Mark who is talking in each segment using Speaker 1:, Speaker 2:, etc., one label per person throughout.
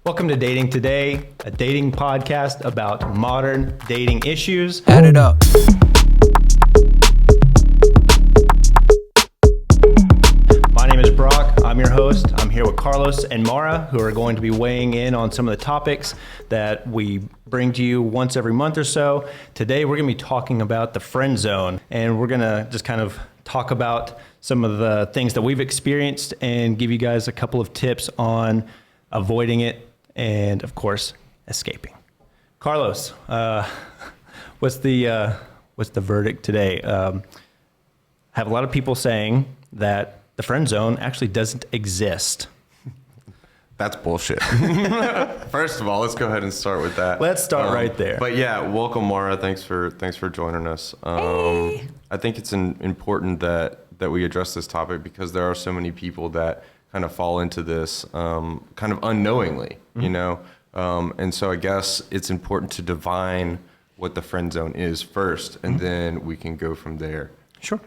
Speaker 1: Welcome to Dating Today, a dating podcast about modern dating issues.
Speaker 2: Add it up.
Speaker 1: My name is Brock. I'm your host. I'm here with Carlos and Maraa, who are going to be weighing in on some of the topics that we bring to you once every month or so. Today, we're going to be talking about the friend zone, and we're going to just kind of talk about some of the things that we've experienced and give you guys a couple of tips on avoiding it and, of course, escaping. Carlos, what's the verdict today? I have a lot of people saying that the friend zone actually doesn't exist.
Speaker 3: That's bullshit. First of all, let's go ahead and start with that.
Speaker 1: Let's start right there.
Speaker 3: But yeah, welcome, Maraa. Thanks for joining us.
Speaker 4: Hey.
Speaker 3: I think it's important that we address this topic because there are so many people that kind of fall into this kind of unknowingly, you know? And so I guess it's important to define what the friend zone is first, and then we can go from there.
Speaker 1: Sure.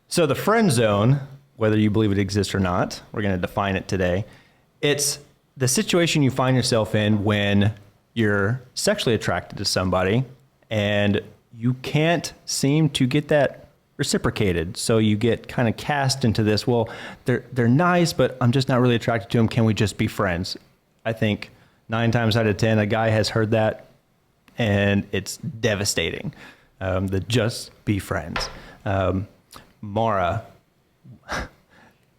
Speaker 1: So the friend zone, whether you believe it exists or not, we're going to define it today. It's the situation you find yourself in when you're sexually attracted to somebody and you can't seem to get that reciprocated. So you get kind of cast into this, well, they're nice, but I'm just not really attracted to them. Can we just be friends? I think 9 times out of 10, a guy has heard that and it's devastating. The just be friends. Maraa,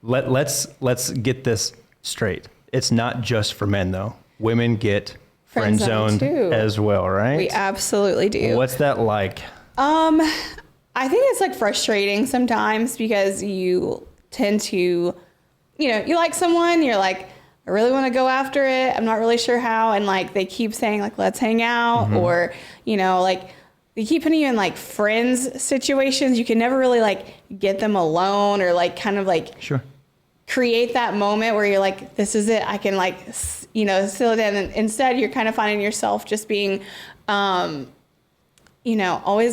Speaker 1: let's get this straight. It's not just for men though. Women get friend zoned as well, right?
Speaker 4: We absolutely do.
Speaker 1: What's that like?
Speaker 4: I think it's like frustrating sometimes because you tend to, you like someone, you're like, I really want to go after it. I'm not really sure how. And like, they keep saying like, let's hang out, or, like they keep putting you in like friends situations. You can never really like get them alone or like kind of like
Speaker 1: Sure.
Speaker 4: create that moment where you're like, this is it. I can like, settle down. And instead you're kind of finding yourself just being, always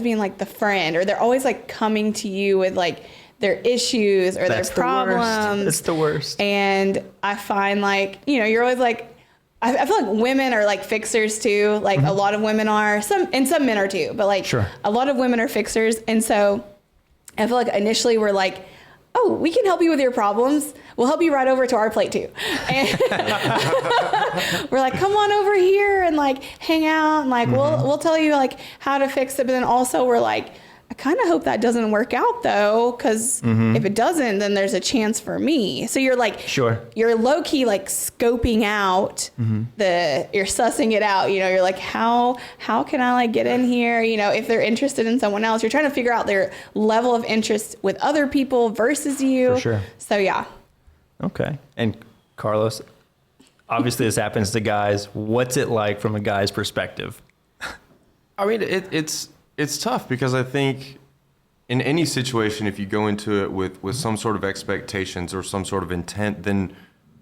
Speaker 4: being like the friend, or they're always like coming to you with like their issues or their problems.
Speaker 1: It's the worst.
Speaker 4: And I find like, you're always like, I feel like women are like fixers too. Like a lot of women are, some men are too, but like
Speaker 1: Sure.
Speaker 4: a lot of women are fixers. And so I feel like initially we're like, oh, we can help you with your problems. We'll help you right over to our plate too. And we're like, come on over here and like hang out and like we'll tell you like how to fix it. But then also we're like, I kind of hope that doesn't work out though, because if it doesn't, then there's a chance for me. So you're like,
Speaker 1: Sure.
Speaker 4: You're low key like scoping out you're sussing it out. You're like, how can I like get in here? If they're interested in someone else, you're trying to figure out their level of interest with other people versus you.
Speaker 1: For sure.
Speaker 4: So yeah.
Speaker 1: Okay. And Carlos, obviously this happens to guys. What's it like from a guy's perspective?
Speaker 3: I mean, it's tough because I think in any situation, if you go into it with some sort of expectations or some sort of intent, then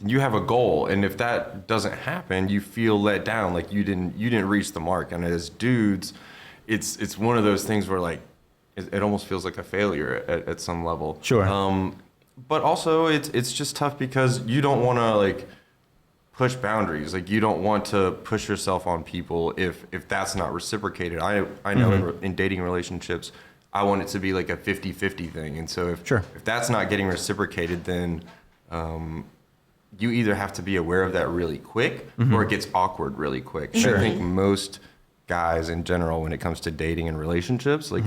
Speaker 3: you have a goal. And if that doesn't happen, you feel let down, like you didn't reach the mark. And as dudes, it's one of those things where like it almost feels like a failure at some level.
Speaker 1: Sure.
Speaker 3: But also it's just tough because you don't want to like push boundaries. Like you don't want to push yourself on people if that's not reciprocated. I know in dating relationships, I want it to be like a 50-50 thing. And so if that's not getting reciprocated, then you either have to be aware of that really quick or it gets awkward really quick.
Speaker 1: Sure.
Speaker 3: I think most guys in general, when it comes to dating and relationships, like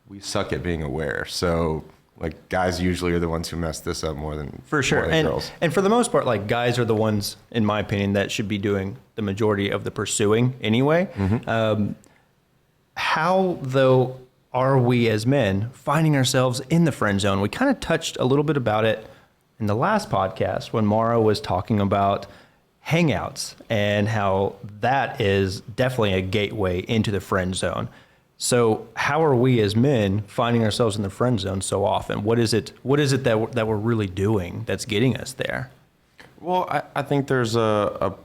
Speaker 3: we suck at being aware. So like guys usually are the ones who mess this up more than
Speaker 1: For sure.
Speaker 3: more than girls.
Speaker 1: And for the most part, like guys are the ones, in my opinion, that should be doing the majority of the pursuing anyway. How though are we as men finding ourselves in the friend zone? We kind of touched a little bit about it in the last podcast when Maraa was talking about hangouts and how that is definitely a gateway into the friend zone. So how are we as men finding ourselves in the friend zone so often? What is it that we're really doing that's getting us there?
Speaker 3: Well, I think there's a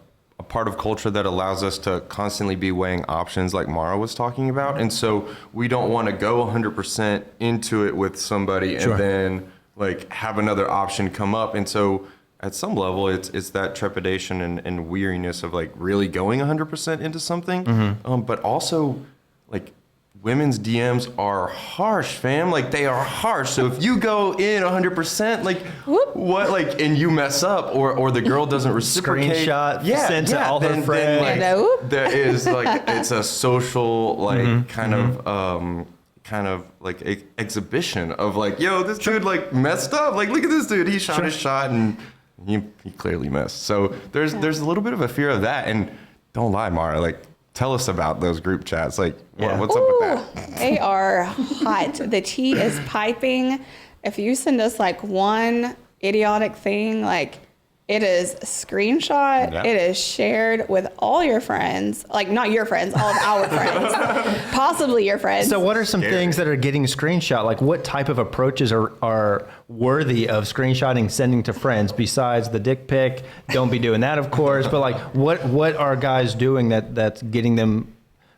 Speaker 3: part of culture that allows us to constantly be weighing options like Maraa was talking about. And so we don't want to go 100% into it with somebody
Speaker 1: Sure.
Speaker 3: and then like have another option come up. And so at some level, it's that trepidation and weariness of like really going 100% into something. But also, like, women's DMs are harsh, fam. Like, they are harsh. So if you go in 100%, like, what, like, and you mess up, or the girl doesn't reciprocate,
Speaker 1: Screenshot sent to all her friends.
Speaker 3: Then, like, there is like, it's a social like kind of like exhibition of like, yo, this dude like messed up. Like, look at this dude. He shot his shot and he clearly missed. So there's a little bit of a fear of that. And don't lie, Maraa, like, tell us about those group chats. Like, what's up with that?
Speaker 4: They are hot. The tea is piping. If you send us like one idiotic thing, like, it is screenshot.
Speaker 3: Yeah.
Speaker 4: It is shared with all your friends. Like, not your friends, all of our friends. Possibly your friends.
Speaker 1: So what are some things that are getting screenshot? Like, what type of approaches are worthy of screenshotting, sending to friends besides the dick pic? Don't be doing that, of course. But like, what are guys doing that's getting them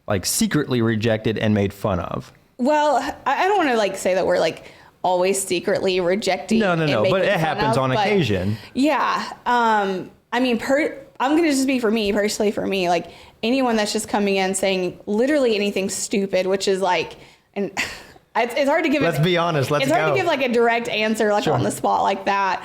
Speaker 1: like secretly rejected and made fun of?
Speaker 4: Well, I don't want to like say that we're like always secretly rejecting.
Speaker 1: No. But it happens on occasion.
Speaker 4: Yeah. I mean, I'm going to just be for me, personally for me, like anyone that's just coming in saying literally anything stupid, which is like, and it's hard to give.
Speaker 1: Let's be honest.
Speaker 4: It's hard to give like a direct answer, like on the spot like that.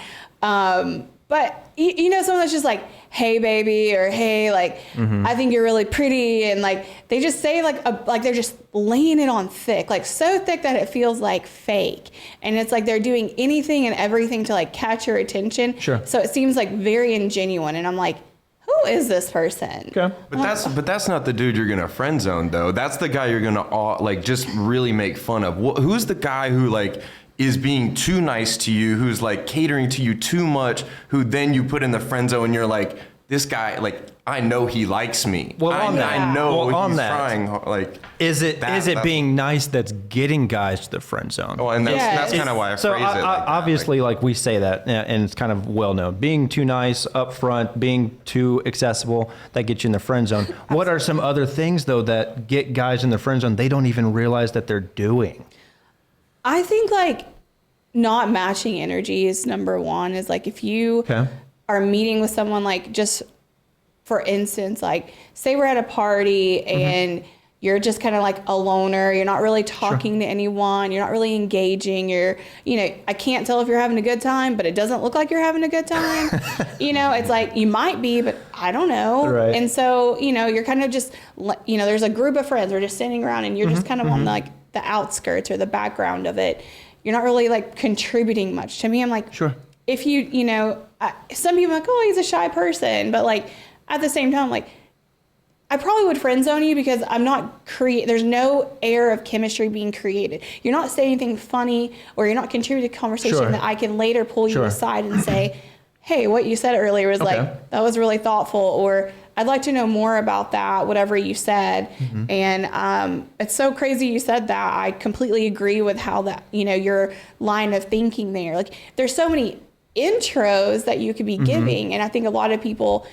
Speaker 4: But you know, someone that's just like, hey baby, or hey, like, I think you're really pretty. And like, they just say like they're just laying it on thick, like so thick that it feels like fake. And it's like, they're doing anything and everything to like catch your attention.
Speaker 1: Sure.
Speaker 4: So it seems like very ingenuine. And I'm like, who is this person?
Speaker 1: Okay.
Speaker 3: But that's not the dude you're gonna friend zone though. That's the guy you're gonna like just really make fun of. Who's the guy who like is being too nice to you, who's like catering to you too much, who then you put in the friend zone and you're like, this guy, like, I know he likes me.
Speaker 1: Well,
Speaker 3: I know
Speaker 1: on
Speaker 3: he's
Speaker 1: that,
Speaker 3: trying. Like,
Speaker 1: is it being nice that's getting guys to the friend zone?
Speaker 3: Oh, and that's kind of why I phrase it. Like
Speaker 1: obviously, like we say that, and it's kind of well known. Being too nice up front, being too accessible, that gets you in the friend zone. What are some other things though that get guys in the friend zone they don't even realize that they're doing?
Speaker 4: I think like not matching energy is number one. Is like if you are meeting with someone, like just for instance, like say we're at a party and you're just kind of like a loner. You're not really talking to anyone. You're not really engaging. I can't tell if you're having a good time, but it doesn't look like you're having a good time. It's like you might be, but I don't know.
Speaker 1: Right.
Speaker 4: And so, you're kind of just, there's a group of friends. We're just standing around and you're just kind of on like the outskirts or the background of it. You're not really like contributing much to me. I'm like,
Speaker 1: sure.
Speaker 4: If you, some people are like, oh, he's a shy person. But like at the same time, like I probably would friend zone you because I'm not there's no air of chemistry being created. You're not saying anything funny or you're not contributing to conversation that I can later pull you aside and say, hey, what you said earlier was like, that was really thoughtful, or I'd like to know more about that, whatever you said. And it's so crazy you said that. I completely agree with how that, your line of thinking there. Like there's so many intros that you could be giving. And I think a lot of people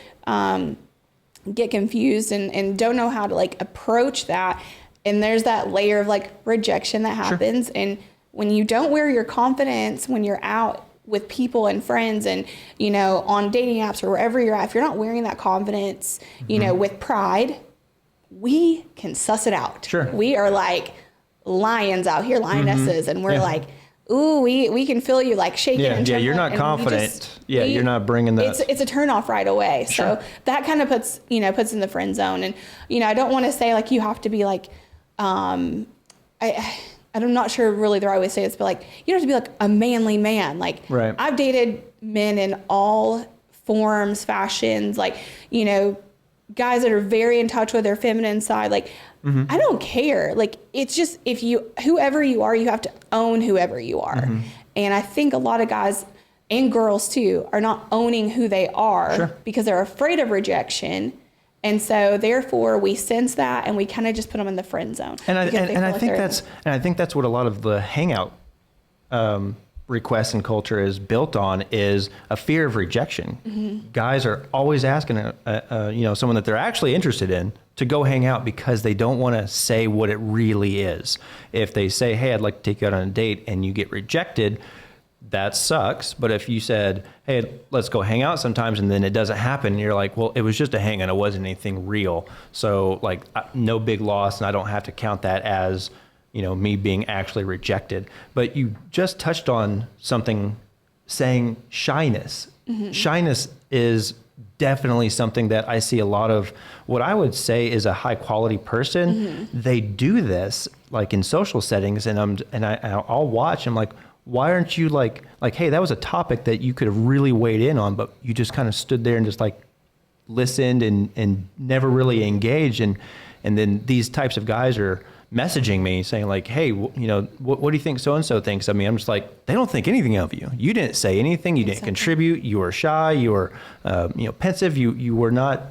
Speaker 4: get confused and don't know how to like approach that. And there's that layer of like rejection that happens. And when you don't wear your confidence, when you're out with people and friends and, on dating apps or wherever you're at, if you're not wearing that confidence, with pride, we can suss it out.
Speaker 1: Sure.
Speaker 4: We are like lions out here, lionesses, and we're like, ooh, we can feel you like shaking and trembling.
Speaker 1: You're not confident. You're not bringing that.
Speaker 4: It's a turn off right away.
Speaker 1: Sure.
Speaker 4: So that kind of puts in the friend zone. And, I don't want to say like you have to be like, I'm not sure really the right way to say this, but like, you don't have to be like a manly man. Like I've dated men in all forms, fashions, like, guys that are very in touch with their feminine side. Like, I don't care. Like, it's just, whoever you are, you have to own whoever you are. And I think a lot of guys and girls too are not owning who they are because they're afraid of rejection. And so therefore we sense that and we kind of just put them in the friend zone.
Speaker 1: And I think that's what a lot of the hangout requests and culture is built on, is a fear of rejection. Guys are always asking someone that they're actually interested in to go hang out because they don't want to say what it really is. If they say, hey, I'd like to take you out on a date, and you get rejected, that sucks. But if you said, hey, let's go hang out sometimes, and then it doesn't happen, and you're like, well, it was just a hang and it wasn't anything real. So like no big loss, and I don't have to count that as, me being actually rejected. But you just touched on something, saying shyness. Shyness is definitely something that I see a lot of. What I would say is a high quality person. They do this like in social settings, and I'll watch. I'm like, why aren't you like, hey, that was a topic that you could have really weighed in on, but you just kind of stood there and just like listened and never really engaged. And then these types of guys are messaging me saying like, hey, what do you think so-and-so thinks of me? I'm just like, they don't think anything of you. You didn't say anything. You didn't contribute. You were shy. You were, pensive. You were not,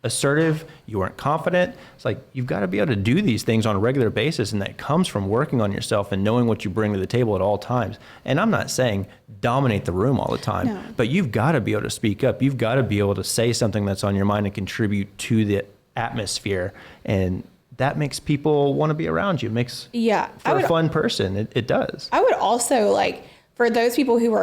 Speaker 1: assertive. You weren't confident. It's like, you've got to be able to do these things on a regular basis. And that comes from working on yourself and knowing what you bring to the table at all times. And I'm not saying dominate the room all the time, but you've got to be able to speak up. You've got to be able to say something that's on your mind and contribute to the atmosphere. And that makes people want to be around you. It makes for a fun person. It does. I
Speaker 4: would also for those people who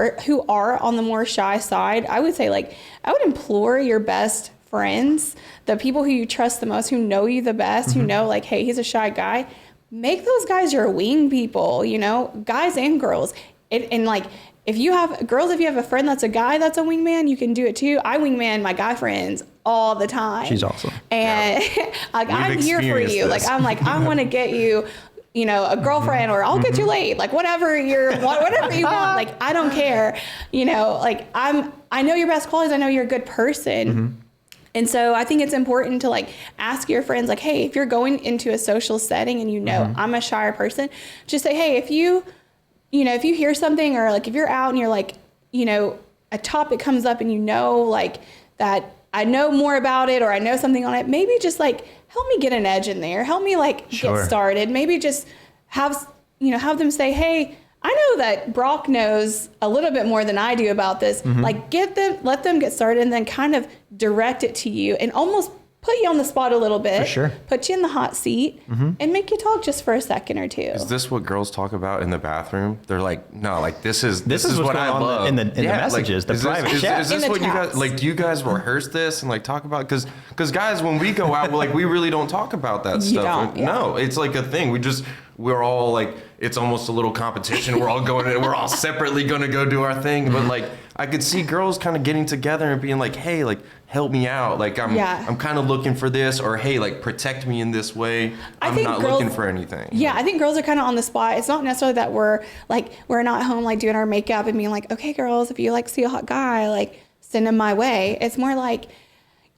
Speaker 4: are on the more shy side, I would say I would implore your best friends, the people who you trust the most, who know you the best, who know hey, he's a shy guy, make those guys your wing people, guys and girls. If you have a friend that's a guy that's a wingman, you can do it too. I wingman my guy friends all the time.
Speaker 1: She's awesome.
Speaker 4: And I'm here for you.
Speaker 3: This.
Speaker 4: I want to get you, a girlfriend, or I'll get you late. Whatever you want. I don't care. I know your best qualities. I know you're a good person. And so I think it's important to ask your friends, hey, if you're going into a social setting and I'm a shyer person, just say, hey, if you hear something, or if you're out and you're a topic comes up and that I know more about it, or I know something on it, maybe just help me get an edge in there. Help me get started. Maybe just have them say, hey, I know that Brock knows a little bit more than I do about this. Let them get started, and then kind of direct it to you and almost put you on the spot a little bit,
Speaker 1: for sure.
Speaker 4: Put you in the hot seat, and make you talk just for a second or two.
Speaker 3: Is this what girls talk about in the bathroom? They're like, no, this is
Speaker 1: what
Speaker 3: I love.
Speaker 1: In the messages, the private chat.
Speaker 3: Is this what you guys, do you guys rehearse this and talk about? Because guys, when we go out, we really don't talk about that stuff. No, it's a thing. We're all it's almost a little competition. We're all going in, we're all separately going to go do our thing. But I could see girls kind of getting together and being hey, help me out. I'm kind of looking for this, or hey, protect me in this way. I'm not looking for anything.
Speaker 4: Yeah, I think girls are kind of on the spot. It's not necessarily that we're not home doing our makeup and being okay, girls, if you see a hot guy, send him my way. It's more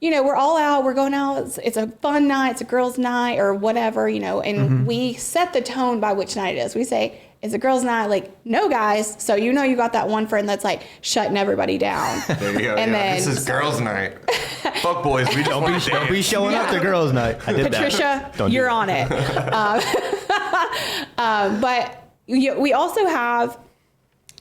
Speaker 4: we're all out, we're going out, it's a fun night, it's a girls' night, or whatever, and we set the tone by which night it is. We say, it's a girls' night, no guys, so you got that one friend that's shutting everybody down.
Speaker 3: There you go.
Speaker 4: And then,
Speaker 3: this is girls' night. Fuck boys, we don't
Speaker 1: be showing up to girls' night. I did
Speaker 4: Patricia, you're on it. But we also have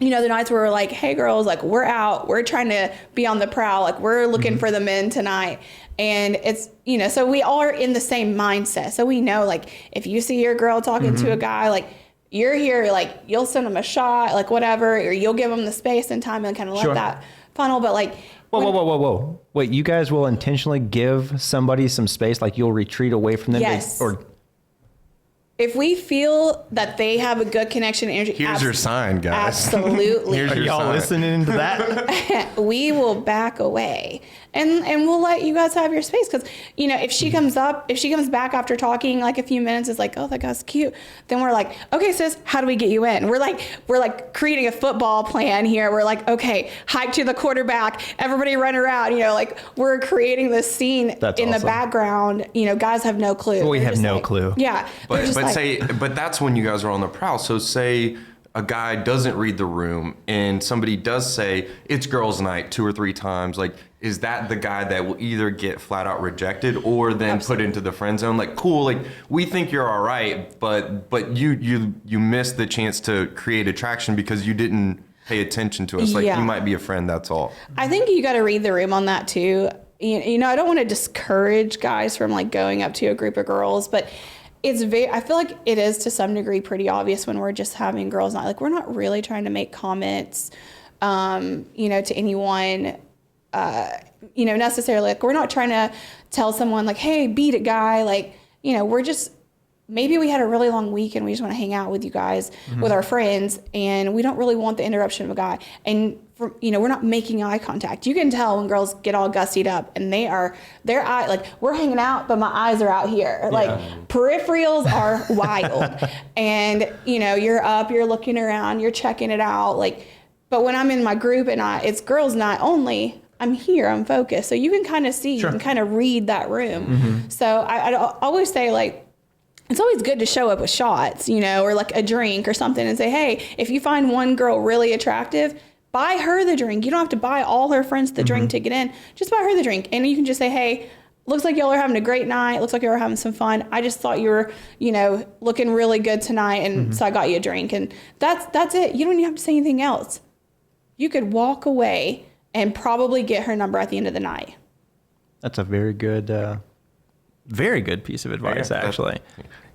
Speaker 4: the nights where we're hey girls, we're out, we're trying to be on the prowl, we're looking for the men tonight. And it's, so we all are in the same mindset. So we know, if you see your girl talking to a guy, you're here, you'll send them a shot, whatever, or you'll give them the space and time and kind of let that funnel. But
Speaker 1: whoa. Wait, you guys will intentionally give somebody some space? You'll retreat away from them?
Speaker 4: Yes. If we feel that they have a good connection energy,
Speaker 3: here's your sign, guys.
Speaker 4: Absolutely.
Speaker 1: Are y'all listening to that?
Speaker 4: We will back away, and we'll let you guys have your space. Because if she comes back after talking a few minutes, it's oh, that guy's cute. Then we're okay, sis, how do we get you in? We're creating a football plan here. We're okay, hike to the quarterback, everybody run around. We're creating this scene in the background. Guys have no clue.
Speaker 1: We have no clue.
Speaker 4: Yeah,
Speaker 3: but that's when you guys are on the prowl. So say a guy doesn't read the room and somebody does say it's girls' night 2 or 3 times. Is that the guy that will either get flat out rejected or then put into the friend zone? Cool, we think you're all right, but you missed the chance to create attraction because you didn't pay attention to us. You might be a friend, that's all.
Speaker 4: I think you got to read the room on that too. I don't want to discourage guys from going up to a group of girls, but I feel like it is to some degree pretty obvious when we're just having girls night. Like, we're not really trying to make comments, to anyone, necessarily. Like, we're not trying to tell someone like, hey, beat a guy. Like, we're just, maybe we had a really long week and we just want to hang out with you guys, with our friends, and we don't really want the interruption of a guy. And we're not making eye contact. You can tell when girls get all gussied up and their eye, like, we're hanging out, but my eyes are out here. Like, peripherals are wild. And, you're up, you're looking around, you're checking it out. Like, but when I'm in my group and it's girls night only, I'm here, I'm focused. So you can kind of see, you can kind of read that room. So I always say, like, it's always good to show up with shots, or like a drink or something, and say, hey, if you find one girl really attractive, buy her the drink. You don't have to buy all her friends the drink to get in. Just buy her the drink. And you can just say, hey, looks like y'all are having a great night. Looks like y'all are having some fun. I just thought you were, looking really good tonight, and so I got you a drink. And that's it. You don't even have to say anything else. You could walk away and probably get her number at the end of the night.
Speaker 1: That's a very good piece of advice, actually.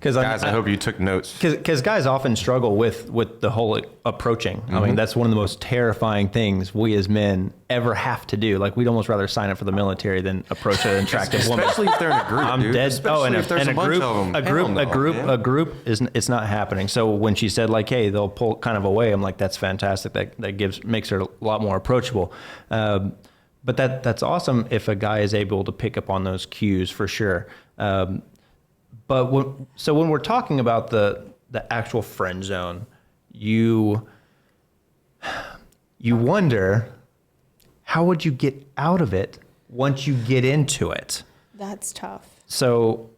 Speaker 1: Because
Speaker 3: guys, I hope you took notes.
Speaker 1: Because guys often struggle with the whole approaching. I mean, that's one of the most terrifying things we as men ever have to do. Like, we'd almost rather sign up for the military than approach an attractive woman.
Speaker 3: Especially if they're in a group.
Speaker 1: I'm
Speaker 3: dude.
Speaker 1: dead.
Speaker 3: Especially if there's a bunch of them.
Speaker 1: A group it's not happening. So when she said, like, hey, they'll pull kind of away, I'm like, that's fantastic. That makes her a lot more approachable. But that's awesome if a guy is able to pick up on those cues, for sure. But when we're talking about the actual friend zone, you wonder, how would you get out of it once you get into it?
Speaker 4: That's tough.
Speaker 1: So,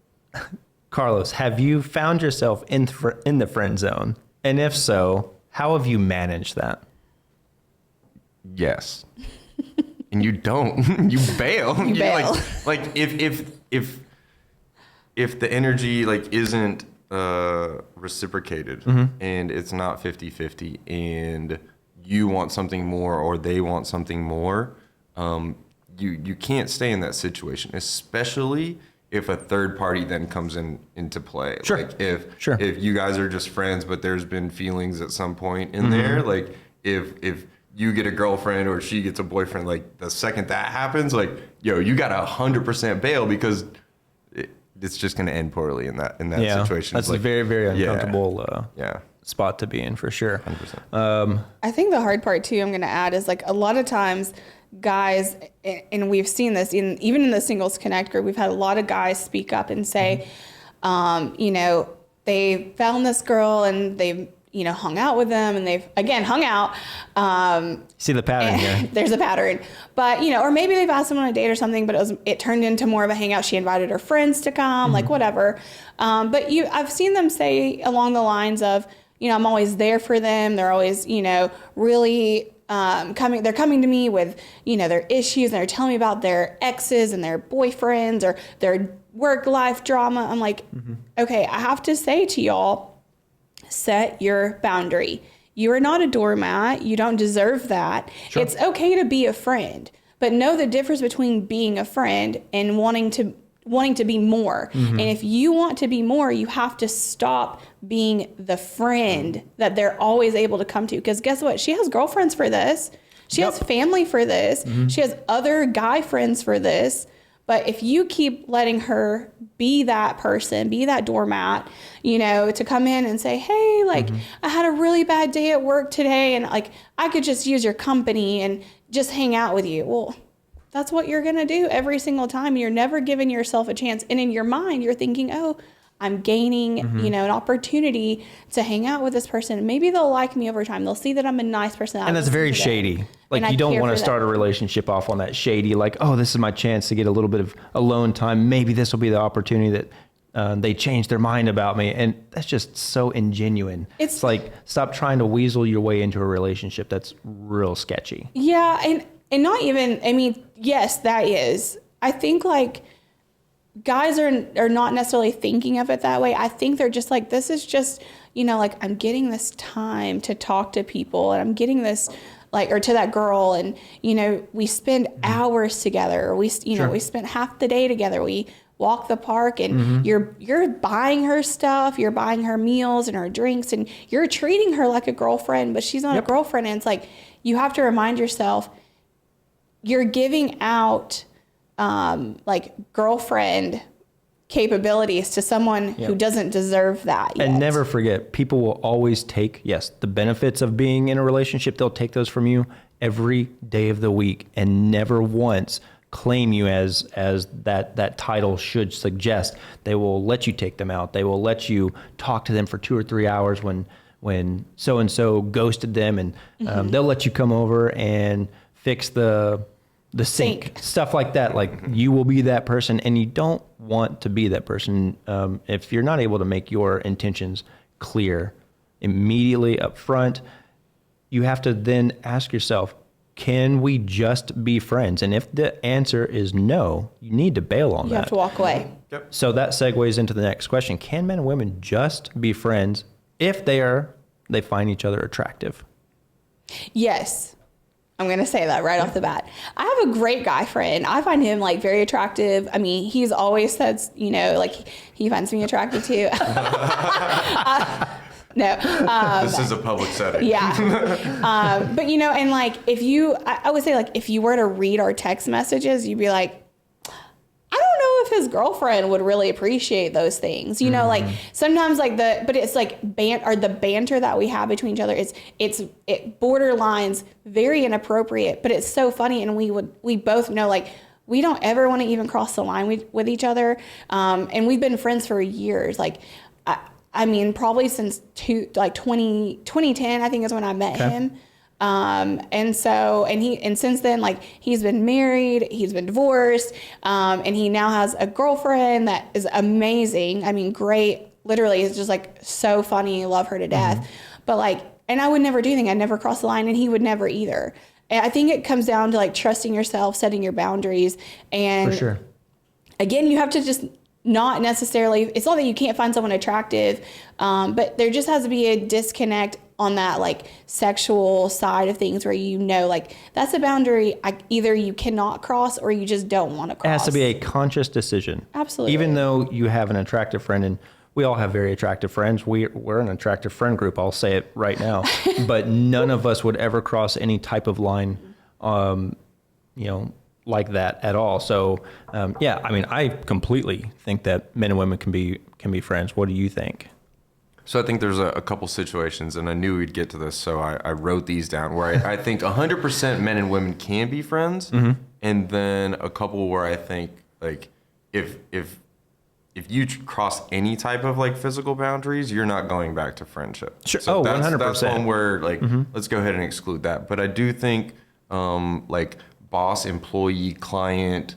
Speaker 1: Carlos, have you found yourself in the friend zone? And if so, how have you managed that?
Speaker 3: Yes. And you don't. You bail.
Speaker 4: You bail.
Speaker 3: Like if the energy isn't reciprocated and it's not 50-50 and you want something more or they want something more, you can't stay in that situation, especially if a third party then comes into play.
Speaker 1: Sure.
Speaker 3: Like if you guys are just friends but there's been feelings at some point in there, like if you get a girlfriend or she gets a boyfriend, like the second that happens, like, you got 100% bail, because it's just going to end poorly in that situation.
Speaker 1: That's a very, very uncomfortable spot to be in, for sure.
Speaker 3: 100%.
Speaker 4: I think the hard part too, I'm going to add, is like, a lot of times guys, and we've seen this even in the Singles Connect group, we've had a lot of guys speak up and say, they found this girl and they've, hung out with them, and they've, again, hung out.
Speaker 1: See the pattern here.
Speaker 4: There's a pattern. But, or maybe they've asked someone on a date or something, but it turned into more of a hangout. She invited her friends to come, like, whatever. But I've seen them say along the lines of, I'm always there for them. They're always, really coming. They're coming to me with, their issues, and they're telling me about their exes and their boyfriends or their work-life drama. I'm like, okay, I have to say to y'all, set your boundary. You are not a doormat. You don't deserve that. Sure. It's okay to be a friend, but know the difference between being a friend and wanting to be more. And if you want to be more, you have to stop being the friend that they're always able to come to. Because guess what? She has girlfriends for this. She has family for this. She has other guy friends for this. But if you keep letting her be that person, be that doormat, to come in and say, hey, like, I had a really bad day at work today, and like, I could just use your company and just hang out with you. Well, that's what you're going to do every single time. You're never giving yourself a chance. And in your mind, you're thinking, oh, I'm gaining, an opportunity to hang out with this person. Maybe they'll like me over time. They'll see that I'm a nice person.
Speaker 1: And that's very shady. Like, you don't want to start a relationship off on that shady, like, oh, this is my chance to get a little bit of alone time. Maybe this will be the opportunity that they change their mind about me. And that's just so ingenuine. It's like, stop trying to weasel your way into a relationship that's real sketchy.
Speaker 4: Yeah. And not even, yes, that is. I think, like, guys are not necessarily thinking of it that way. I think they're just like, this is just, like, I'm getting this time to talk to people, and I'm getting this or to that girl. And, we spend hours together. We spent half the day together. We walk the park, and you're buying her stuff. You're buying her meals and her drinks, and you're treating her like a girlfriend, but she's not a girlfriend. And it's like, you have to remind yourself, you're giving out girlfriend capabilities to someone who doesn't deserve that yet.
Speaker 1: And never forget, people will always take, the benefits of being in a relationship. They'll take those from you every day of the week, and never once claim you as that title should suggest. They will let you take them out. They will let you talk to them for 2 or 3 hours when so-and-so ghosted them, and they'll let you come over and fix the sink, stuff like that. Like, you will be that person, and you don't want to be that person if you're not able to make your intentions clear immediately up front. You have to then ask yourself, can we just be friends? And if the answer is no, you need to bail on that.
Speaker 4: You have to walk away.
Speaker 3: Yep.
Speaker 1: So that segues into the next question. Can men and women just be friends if they find each other attractive? Yes.
Speaker 4: I'm going to say that right off the bat. I have a great guy friend. I find him very attractive. I mean, he's always said, he finds me attractive too. No.
Speaker 3: This is a public setting.
Speaker 4: Yeah. But, and I would say, if you were to read our text messages, you'd be like, I don't know if his girlfriend would really appreciate those things. Sometimes but it's the banter that we have between each other it borderlines very inappropriate, but it's so funny. And we both know, we don't ever want to even cross the line with each other. And we've been friends for years. I mean, probably since 2010, I think is when I met him. And since then, he's been married, he's been divorced, and he now has a girlfriend that is amazing. I mean, great, literally is just so funny. Love her to death. But and I would never do anything. I'd never cross the line, and he would never either. And I think it comes down to trusting yourself, setting your boundaries. And
Speaker 1: for sure.
Speaker 4: Again, you have to just not necessarily, it's not that you can't find someone attractive, but there just has to be a disconnect on that sexual side of things where that's a boundary either you cannot cross or you just don't want to cross.
Speaker 1: It has to be a conscious decision.
Speaker 4: Absolutely.
Speaker 1: Even though you have an attractive friend, and we all have very attractive friends. We're an attractive friend group. I'll say it right now. But none of us would ever cross any type of line, like that at all. So, I mean, I completely think that men and women can be friends. What do you think?
Speaker 3: So I think there's a couple situations, and I knew we'd get to this, so I wrote these down, where I think 100% men and women can be friends, and then a couple where I think if you cross any type of physical boundaries, you're not going back to friendship.
Speaker 1: Sure.
Speaker 3: So
Speaker 1: 100%.
Speaker 3: That's one where let's go ahead and exclude that. But I do think boss, employee, client,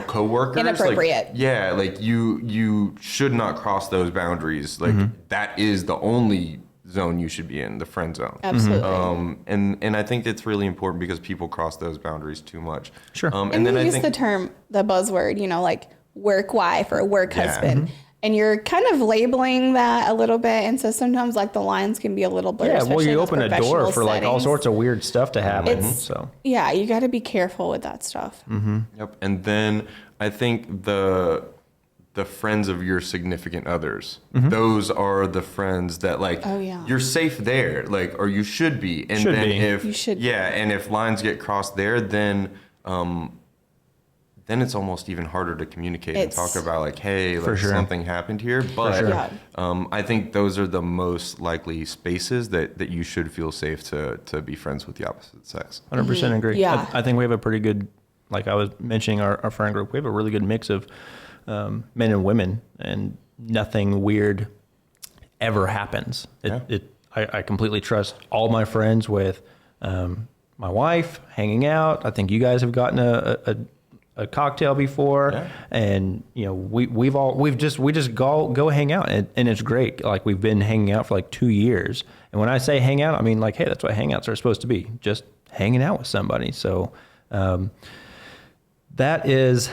Speaker 3: coworkers,
Speaker 4: inappropriate.
Speaker 3: You should not cross those boundaries. That is the only zone you should be in, the friend zone.
Speaker 4: Absolutely.
Speaker 3: And I think it's really important because people cross those boundaries too much.
Speaker 1: Sure.
Speaker 4: And then I use the term, the buzzword, work wife or work husband. And you're kind of labeling that a little bit. And so sometimes the lines can be a little blurred.
Speaker 1: Yeah, well, you open a door for
Speaker 4: settings.
Speaker 1: all sorts of weird stuff to happen.
Speaker 4: Yeah, you got to be careful with that stuff.
Speaker 3: Yep. And then I think the friends of your significant others, those are the friends that you're safe there, or you should be. And if lines get crossed there, then it's almost even harder to communicate and talk about hey, something happened here. But I think those are the most likely spaces that you should feel safe to be friends with the opposite sex.
Speaker 1: 100% agree.
Speaker 4: Yeah.
Speaker 1: I think we have a pretty good, I was mentioning our friend group, we have a really good mix of men and women, and nothing weird ever happens. I completely trust all my friends with my wife, hanging out. I think you guys have gotten a cocktail before, and we just go hang out, and it's great. We've been hanging out for 2 years, and when I say hang out, I mean hey, that's what hangouts are supposed to be, just hanging out with somebody. So that is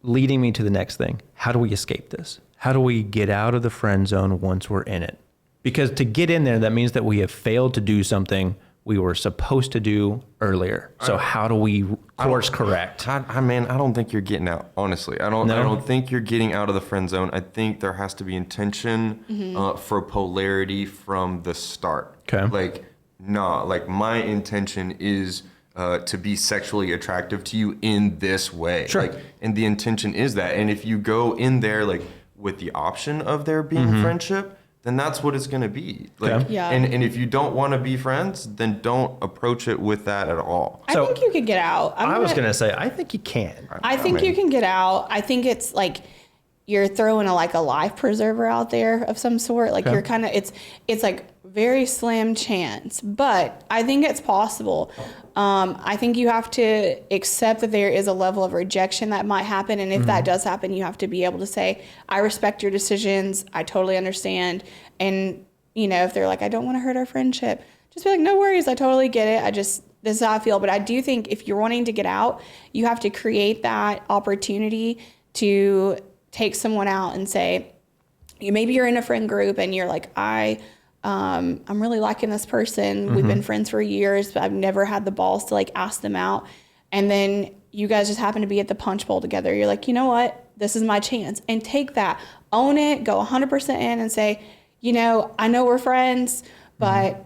Speaker 1: leading me to the next thing. How do we escape this? How do we get out of the friend zone once we're in it? Because to get in there, that means that we have failed to do something we were supposed to do earlier. So how do we course correct?
Speaker 3: Man, I don't think you're getting out. Honestly, I don't think you're getting out of the friend zone. I think there has to be intention for polarity from the start.
Speaker 1: Okay.
Speaker 3: Like, nah. Like, my intention is to be sexually attractive to you in this way.
Speaker 1: Sure.
Speaker 3: Like, and the intention is that. And if you go in there like with the option of there being friendship, then that's what it's going to be. Like,
Speaker 4: Yeah.
Speaker 3: And if you don't want to be friends, then don't approach it with that at all.
Speaker 4: I think you could get out.
Speaker 1: I was going to say, I think you can.
Speaker 4: I think you can get out. I think it's like you're throwing a life preserver out there of some sort. Like you're kind of, it's like very slim chance, but I think it's possible. I think you have to accept that there is a level of rejection that might happen. And if that does happen, you have to be able to say, I respect your decisions. I totally understand. And, you know, if they're like, I don't want to hurt our friendship, just be like, no worries. I totally get it. this is how I feel. But I do think if you're wanting to get out, you have to create that opportunity to take someone out and say, maybe you're in a friend group and you're like, I'm really liking this person. We've been friends for years, but I've never had the balls to like ask them out. And then you guys just happen to be at the punch bowl together. You're like, you know what? This is my chance. And take that, own it, go 100% in and say, you know, I know we're friends, but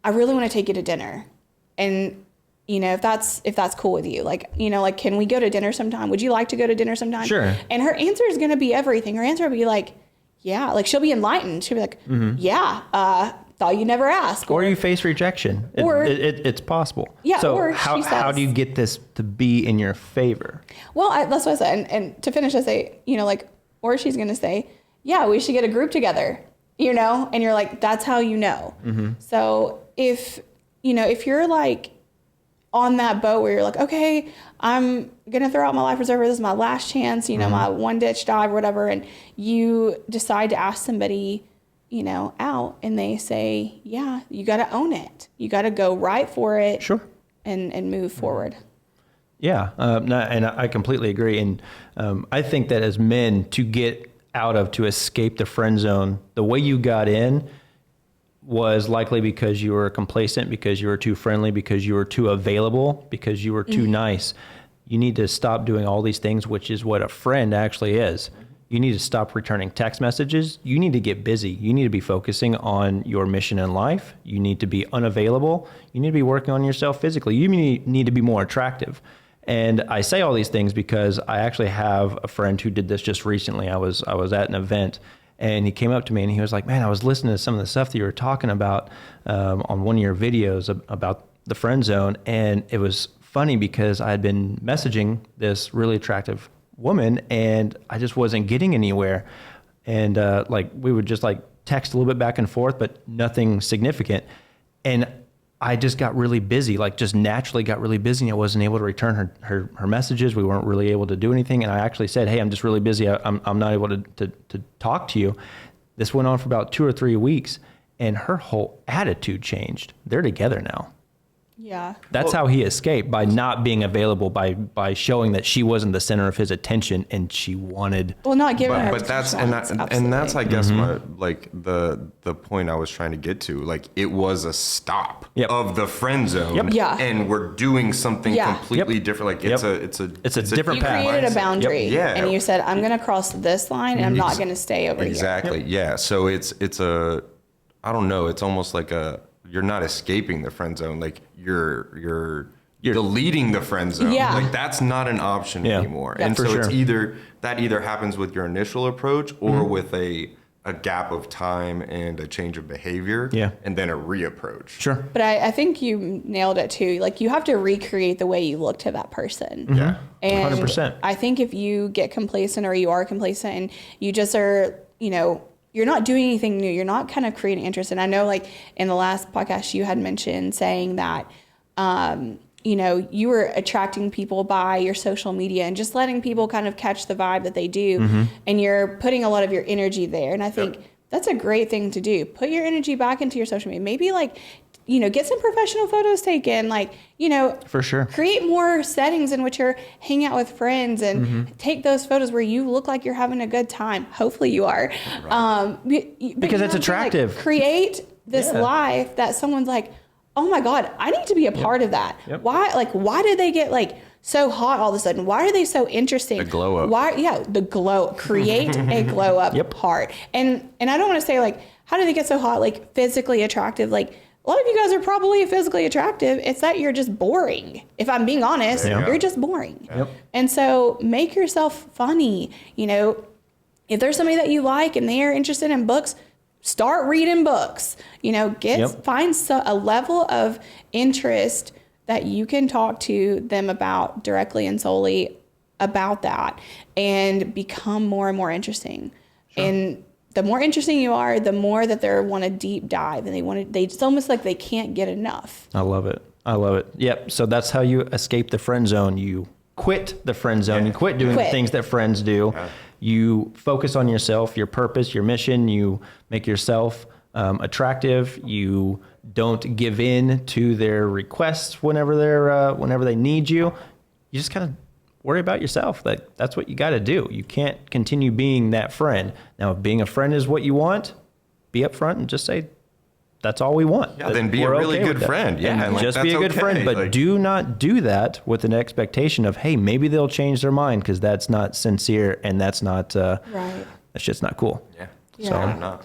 Speaker 4: I really want to take you to dinner. And, you know, if that's cool with you, like, you know, like, can we go to dinner sometime? Would you like to go to dinner sometime?
Speaker 1: Sure.
Speaker 4: And her answer is going to be everything. Her answer will be like, yeah, like she'll be enlightened. She'll be like, yeah, thought you never asked.
Speaker 1: Or you face rejection. It's possible.
Speaker 4: Yeah.
Speaker 1: So
Speaker 4: or
Speaker 1: how do you get this to be in your favor?
Speaker 4: Well, that's what I said. And to finish, I say, you know, like, or she's going to say, yeah, we should get a group together, you know? And you're like, that's how you know. So if you're like on that boat where you're like, okay, I'm going to throw out my life preserver. This is my last chance, you know, my one ditch dive or whatever. And you decide to ask somebody, you know, out and they say, yeah, you got to own it. You got to go right for it.
Speaker 1: Sure.
Speaker 4: And move forward.
Speaker 1: Yeah. And I completely agree. And I think that as men to escape the friend zone, the way you got in was likely because you were complacent, because you were too friendly, because you were too available, because you were too nice. You need to stop doing all these things, which is what a friend actually is. You need to stop returning text messages. You need to get busy. You need to be focusing on your mission in life. You need to be unavailable. You need to be working on yourself physically. You need to be more attractive. And I say all these things because I actually have a friend who did this just recently. I was at an event and he came up to me and he was like, man, I was listening to some of the stuff that you were talking about on one of your videos about the friend zone. And it was funny because I had been messaging this really attractive woman and I just wasn't getting anywhere. And we would just like text a little bit back and forth, but nothing significant. And I just got really busy, like just naturally got really busy. And I wasn't able to return her messages. We weren't really able to do anything. And I actually said, hey, I'm just really busy. I'm not able to talk to you. This went on for about 2 or 3 weeks and her whole attitude changed. They're together now.
Speaker 4: Yeah.
Speaker 1: That's how he escaped, by not being available, by showing that she wasn't the center of his attention and she wanted.
Speaker 4: Well, not giving her.
Speaker 3: But that's I guess my the point I was trying to get to. Like, it was a stop of the friend zone.
Speaker 1: Yep.
Speaker 4: Yeah.
Speaker 3: And we're doing something completely different. Like it's a
Speaker 1: different
Speaker 4: you
Speaker 1: path.
Speaker 4: created a boundary.
Speaker 3: Yep. Yeah.
Speaker 4: And you said, I'm going to cross this line and I'm not going to stay over
Speaker 3: exactly.
Speaker 4: here.
Speaker 3: Yeah. So it's a, I don't know. It's almost like you're not escaping the friend zone. Like you're deleting the friend zone.
Speaker 4: Yeah.
Speaker 3: Like that's not an option anymore.
Speaker 4: Yeah,
Speaker 3: and
Speaker 1: for
Speaker 3: so it's
Speaker 1: sure.
Speaker 3: either happens with your initial approach or with a gap of time and a change of behavior.
Speaker 1: Yeah.
Speaker 3: And then a reapproach.
Speaker 1: Sure.
Speaker 4: But I think you nailed it too. Like, you have to recreate the way you look to that person.
Speaker 3: Yeah.
Speaker 4: And
Speaker 1: 100%.
Speaker 4: I think if you get complacent or you are complacent and you just are, you know, you're not doing anything new, you're not kind of creating interest. And I know, like, in the last podcast you had mentioned saying that, you know, you were attracting people by your social media and just letting people kind of catch the vibe that they do. And you're putting a lot of your energy there. And I think that's a great thing to do. Put your energy back into your social media. Maybe like get some professional photos taken. Like,
Speaker 1: For sure.
Speaker 4: create more settings in which you're hanging out with friends and take those photos where you look like you're having a good time. Hopefully you are. Right.
Speaker 1: Because it's attractive.
Speaker 4: Like, create this life that someone's like, oh my God, I need to be a part of that.
Speaker 1: Yep.
Speaker 4: Why did they get like so hot all of a sudden? Why are they so interesting?
Speaker 3: The glow up.
Speaker 4: The glow. Create a glow up part. And I don't want to say like, how do they get so hot? Like physically attractive? Like a lot of you guys are probably physically attractive. It's that you're just boring. If I'm being honest, you're just boring.
Speaker 1: Yep. And
Speaker 4: so make yourself funny. If there's somebody that you like and they're interested in books, start reading books. Find a level of interest that you can talk to them about directly and solely about that, and become more and more interesting. Sure. And the more interesting you are, the more that they want to deep dive, and it's almost like they can't get enough.
Speaker 1: I love it. Yep. So that's how you escape the friend zone. You quit the friend zone. You quit doing the things that friends do. Yeah. You focus on yourself, your purpose, your mission. You make yourself attractive. You don't give in to their requests whenever they need you. You just kind of worry about yourself. That's what you got to do. You can't continue being that friend. Now, if being a friend is what you want, be upfront and just say, that's all we want.
Speaker 3: Yeah, then be a really good friend. Yeah,
Speaker 1: and just be a good friend. But do not do that with an expectation of, hey, maybe they'll change their mind, because that's not sincere and that's not,
Speaker 4: right.
Speaker 1: That's just not cool.
Speaker 3: Yeah.
Speaker 1: So,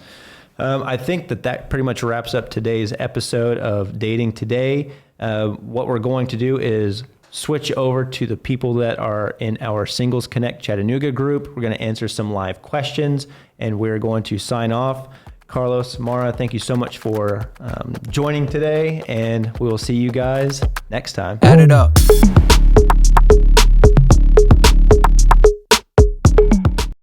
Speaker 1: I think that pretty much wraps up today's episode of Dating Today. What we're going to do is switch over to the people that are in our Singles Connect Chattanooga group. We're going to answer some live questions, and we're going to sign off. Carlos, Maraa, thank you so much for joining today, and we will see you guys next time.
Speaker 2: Add it up.